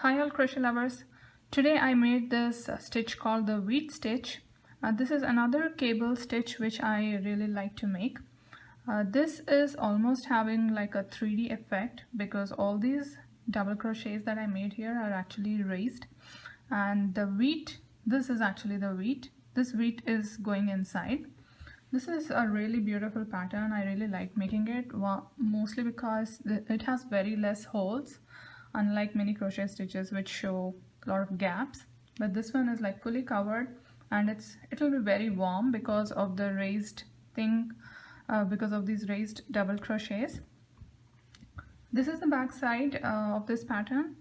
Hi all crochet lovers. Today I made this stitch called the wheat stitch. This is another cable stitch which I really like to make. This is almost having like a 3D effect because all these double crochets that I made here are actually raised, and the wheat, this is actually the wheat. This wheat is going inside. This is a really beautiful pattern. I really like making it, mostly because it has very less holes, unlike many crochet stitches which show a lot of gaps. But this one is like fully covered, and it'll be very warm because of the raised thing, because of these raised double crochets. This is the back side of this pattern.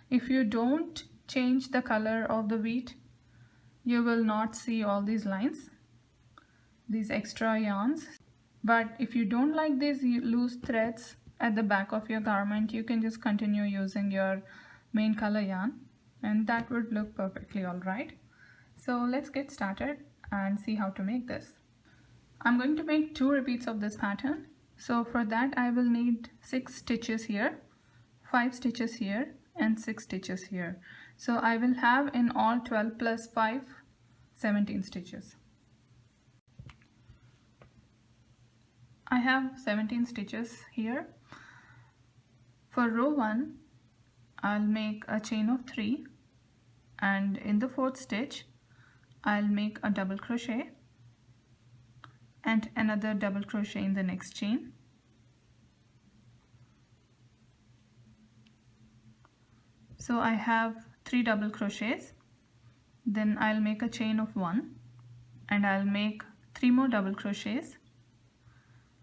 If you don't change the color of the wheat, you will not see all these lines, these extra yarns. But if you don't like these loose threads at the back of your garment, you can just continue using your main color yarn and that would look perfectly all right. So let's get started and see how to make this. I'm going to make 2 repeats of this pattern. So for that I will need 6 stitches here, 5 stitches here and 6 stitches here. So I will have in all 12 plus 5, 17 stitches. I have 17 stitches here. For row 1, I'll make a chain of 3, and in the 4th stitch, I'll make a double crochet and another double crochet in the next chain. So I have 3 double crochets. Then I'll make a chain of 1 and I'll make 3 more double crochets.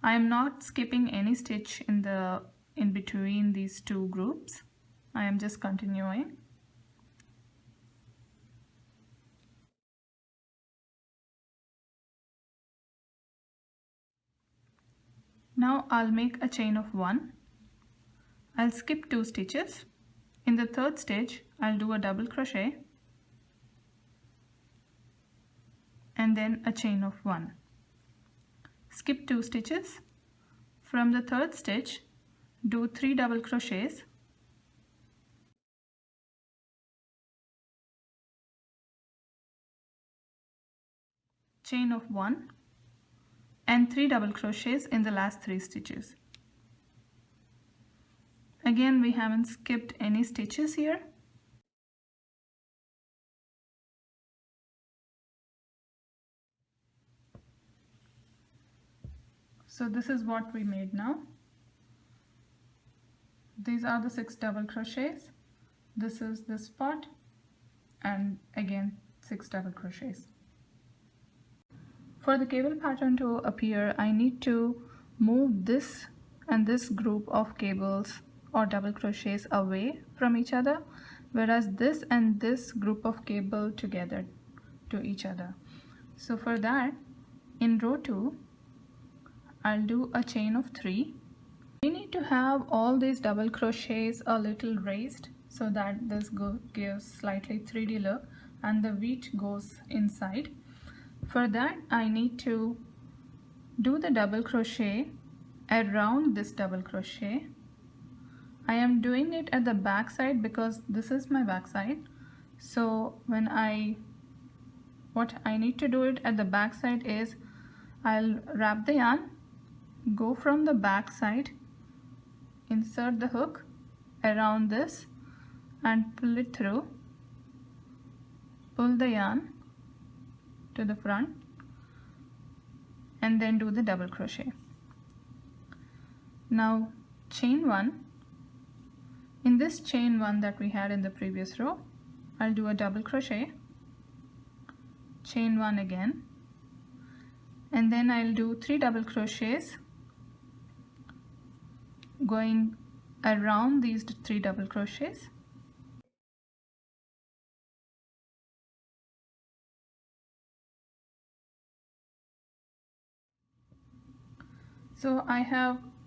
I am not skipping any stitch in between these 2 groups. I am just continuing. Now I'll make a chain of 1. I'll skip 2 stitches. In the 3rd stitch, I'll do a double crochet and then a chain of 1. Skip 2 stitches. From the 3rd stitch, do 3 double crochets, chain of 1 and 3 double crochets in the last 3 stitches. Again, we haven't skipped any stitches here. So this is what we made now. These are the 6 double crochets. This is this part, and again 6 double crochets. For the cable pattern to appear, I need to move this and this group of cables or double crochets away from each other, whereas this and this group of cable together to each other. So for that, in row 2, I'll do a chain of 3. We need to have all these double crochets a little raised so that this gives slightly 3D look and the wheat goes inside. For that, I need to do the double crochet around this double crochet. I am doing it at the back side because this is my back side. So what I need to do it at the back side is I'll wrap the yarn, go from the back side, insert the hook around this and pull it through, pull the yarn to the front and then do the double crochet. Now chain 1. In this chain 1 that we had in the previous row, I'll do a double crochet, chain 1 again, and then I'll do 3 double crochets going around these 3 double crochets. So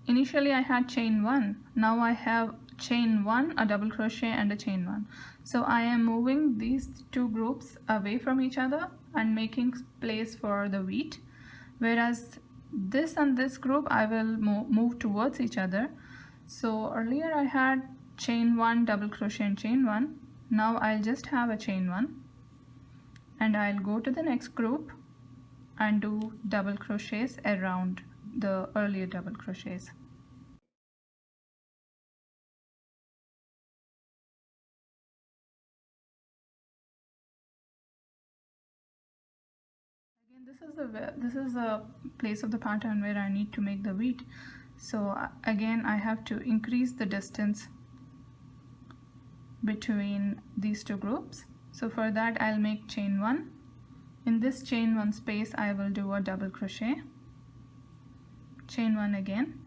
initially I had chain 1, now I have chain 1, a double crochet and a chain 1. So I am moving these 2 groups away from each other and making place for the wheat, whereas this and this group I will move towards each other. So earlier I had chain 1, double crochet and chain 1. Now I'll just have a chain 1 and I'll go to the next group and do double crochets around the earlier double crochets. Again, this is the place of the pattern where I need to make the weed. So again, I have to increase the distance between these two groups. So for that, I'll make chain 1. In this chain 1 space, I will do a double crochet, chain 1 again,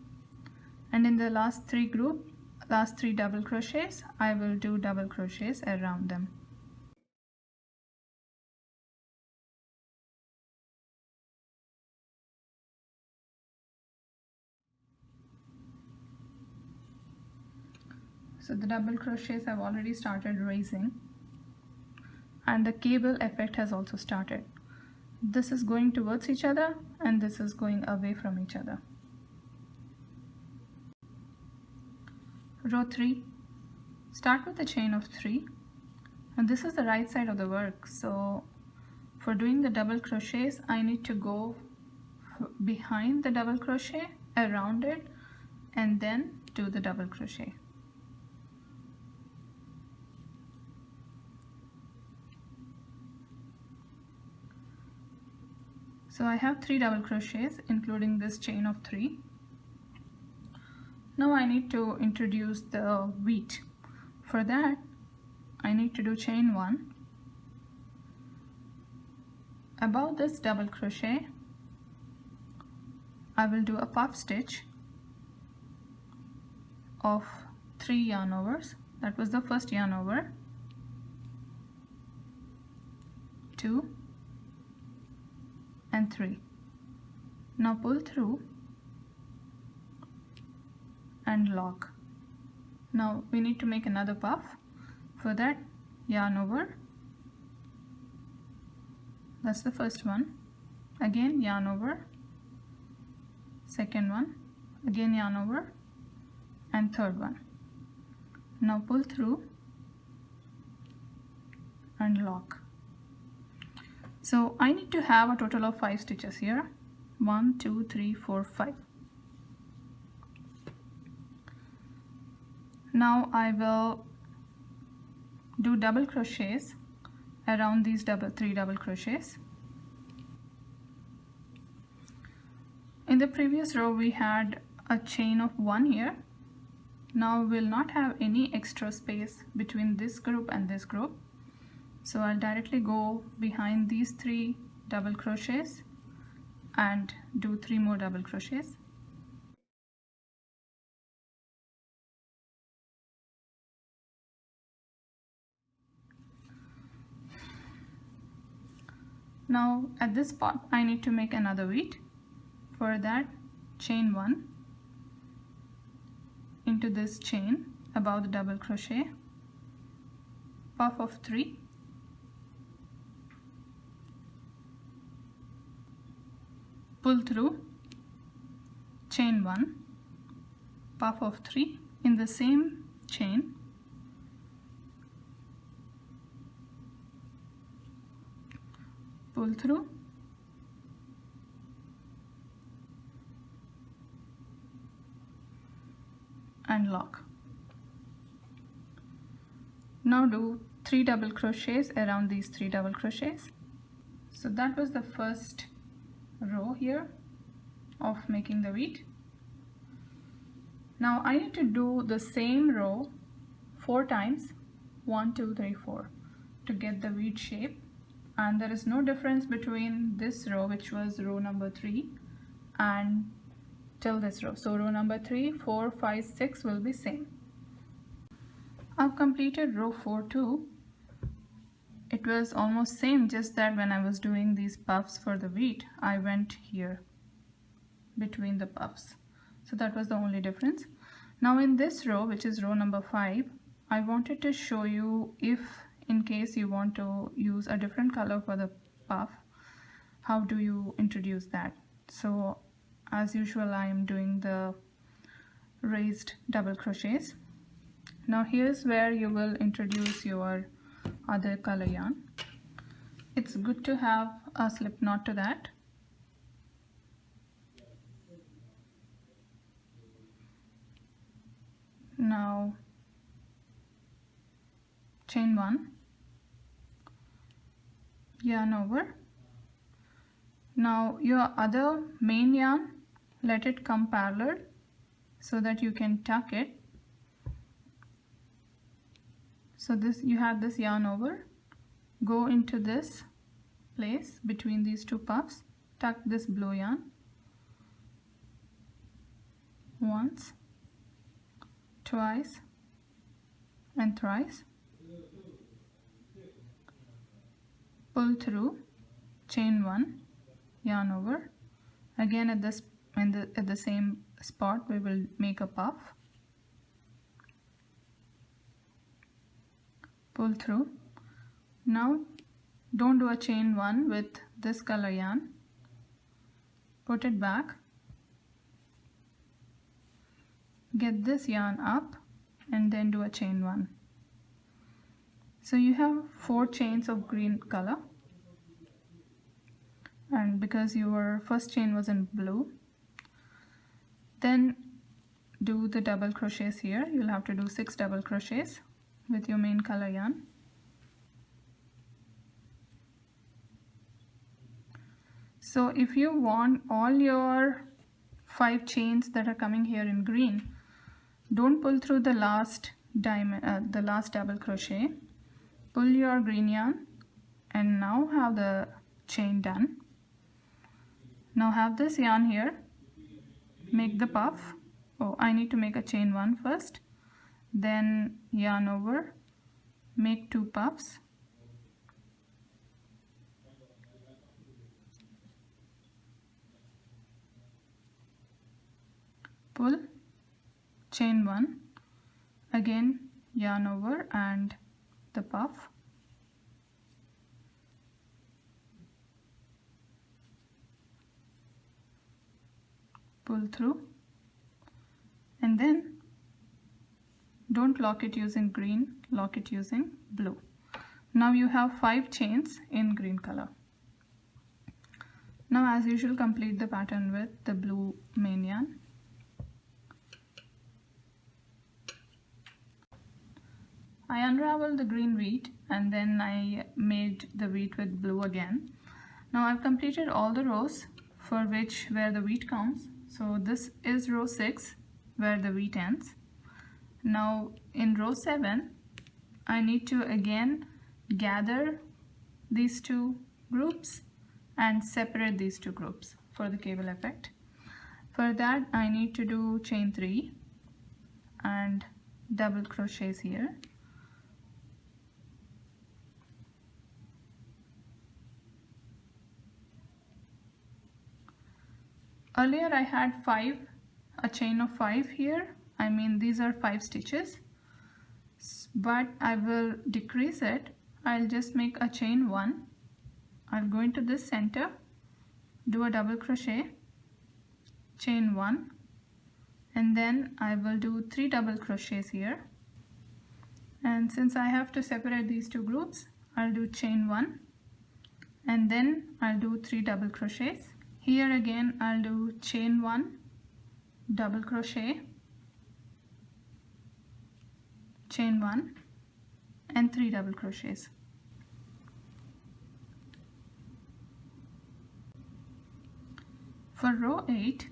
and in the last three double crochets, I will do double crochets around them. So the double crochets have already started raising and the cable effect has also started. This is going towards each other and this is going away from each other. Row 3, start with a chain of 3, and this is the right side of the work. So for doing the double crochets, I need to go behind the double crochet, around it, and then do the double crochet. So I have 3 double crochets including this chain of 3. Now I need to introduce the wheat. For that, I need to do chain 1. Above this double crochet, I will do a puff stitch of 3 yarn overs. That was the first yarn over, 2 and 3. Now pull through and lock. Now we need to make another puff. For that, yarn over, that's the first one, again yarn over, second one, again yarn over, and third one. Now pull through and lock. So I need to have a total of 5 stitches here. 1, 2, 3, 4, 5. Now I will do double crochets around these 3 double crochets. In the previous row we had a chain of 1 here. Now we'll not have any extra space between this group and this group. So I'll directly go behind these 3 double crochets and do 3 more double crochets. Now at this spot I need to make another wheat. For that, chain 1 into this chain above the double crochet, puff of 3, pull through, chain 1, puff of 3 in the same chain, pull through, and lock. Now do 3 double crochets around these 3 double crochets. So that was the first row here of making the wheat. Now I need to do the same row 4 times, 1, 2, 3, 4, to get the wheat shape, and there is no difference between this row, which was row number 3, and till this row. So row number 3, 4, 5, 6 will be same. I've completed row 4 too. It was almost same, just that when I was doing these puffs for the wheat, I went here between the puffs. So that was the only difference. Now in this row, which is row number 5, I wanted to show you, if in case you want to use a different color for the puff, how do you introduce that. So as usual, I am doing the raised double crochets. Now here's where you will introduce your other color yarn. It's good to have a slip knot to that. Now chain 1, yarn over. Now your other main yarn, let it come parallel so that you can tuck it. So this, you have this yarn over, go into this place between these two puffs, tuck this blue yarn once, twice and thrice, pull through, chain 1, yarn over. Again at the same spot we will make a puff, pull through. Now don't do a chain 1 with this color yarn, put it back, get this yarn up and then do a chain 1. So you have 4 chains of green color, and because your first chain was in blue, then do the double crochets here. You'll have to do 6 double crochets with your main color yarn. So if you want all your 5 chains that are coming here in green, don't pull through the last double crochet. Pull your green yarn and now have the chain done. Now have this yarn here, make the puff. Oh, I need to make a chain 1 first, then yarn over, make 2 puffs, pull, chain 1, again yarn over and the puff, pull through, and then don't lock it using green, lock it using blue. Now you have 5 chains in green color. Now as usual, complete the pattern with the blue main yarn. I unraveled the green wheat and then I made the wheat with blue again. Now I've completed all the rows where the wheat comes. So this is row 6 where the wheat ends. Now in row 7 I need to again gather these 2 groups and separate these 2 groups for the cable effect. For that I need to do chain 3 and double crochets here. Earlier I had a chain of 5 here. I mean these are 5 stitches, but I will decrease it. I'll just make a chain 1. I'll go into this center, do a double crochet, chain 1, and then I will do 3 double crochets here. And since I have to separate these 2 groups, I'll do chain 1 and then I'll do 3 double crochets. Here again I'll do chain 1, double crochet, chain 1 and 3 double crochets. For row 8,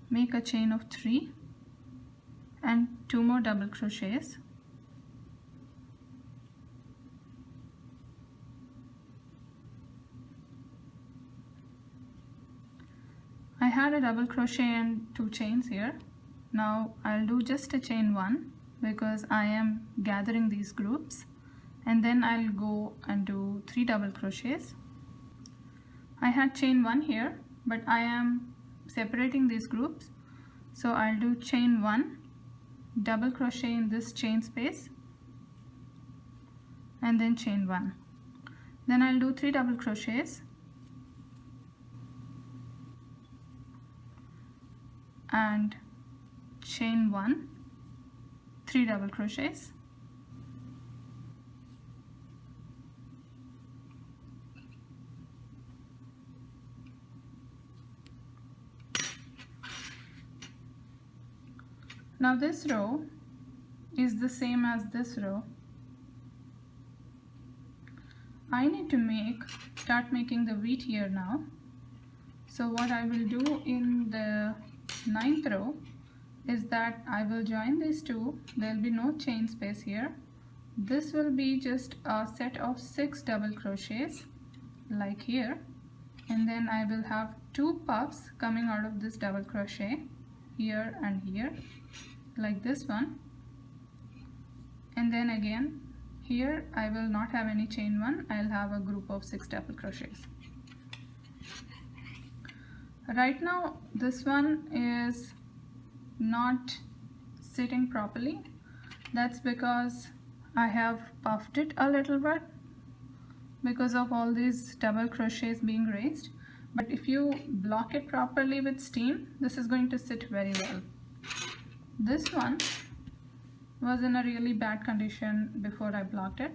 make a chain of 3 and 2 more double crochets. I had a double crochet and 2 chains here. Now I'll do just a chain 1 because I am gathering these groups, and then I'll go and do 3 double crochets. I had chain 1 here, but I am separating these groups, so I'll do chain 1, double crochet in this chain space and then chain 1. Then I'll do 3 double crochets and chain 1, 3 double crochets. Now this row is the same as this row. I need to start making the wheat here now. So what I will do in the 9th row is that I will join these two. There will be no chain space here. This will be just a set of 6 double crochets like here, and then I will have 2 puffs coming out of this double crochet here and here like this one, and then again here I will not have any chain one, I'll have a group of 6 double crochets. Right now this one is not sitting properly. That's because I have puffed it a little bit because of all these double crochets being raised, but if you block it properly with steam, this is going to sit very well. This one was in a really bad condition before I blocked it.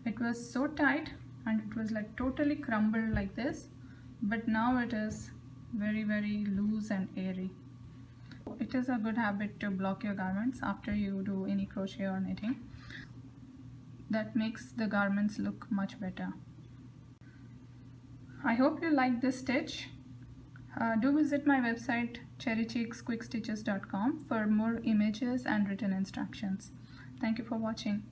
It was so tight and it was like totally crumbled like this, but now it is very loose and airy. It is a good habit to block your garments after you do any crochet or knitting. That makes the garments look much better. I hope you like this stitch. Do visit my website cherrycheeksquickstitches.com for more images and written instructions. Thank you for watching.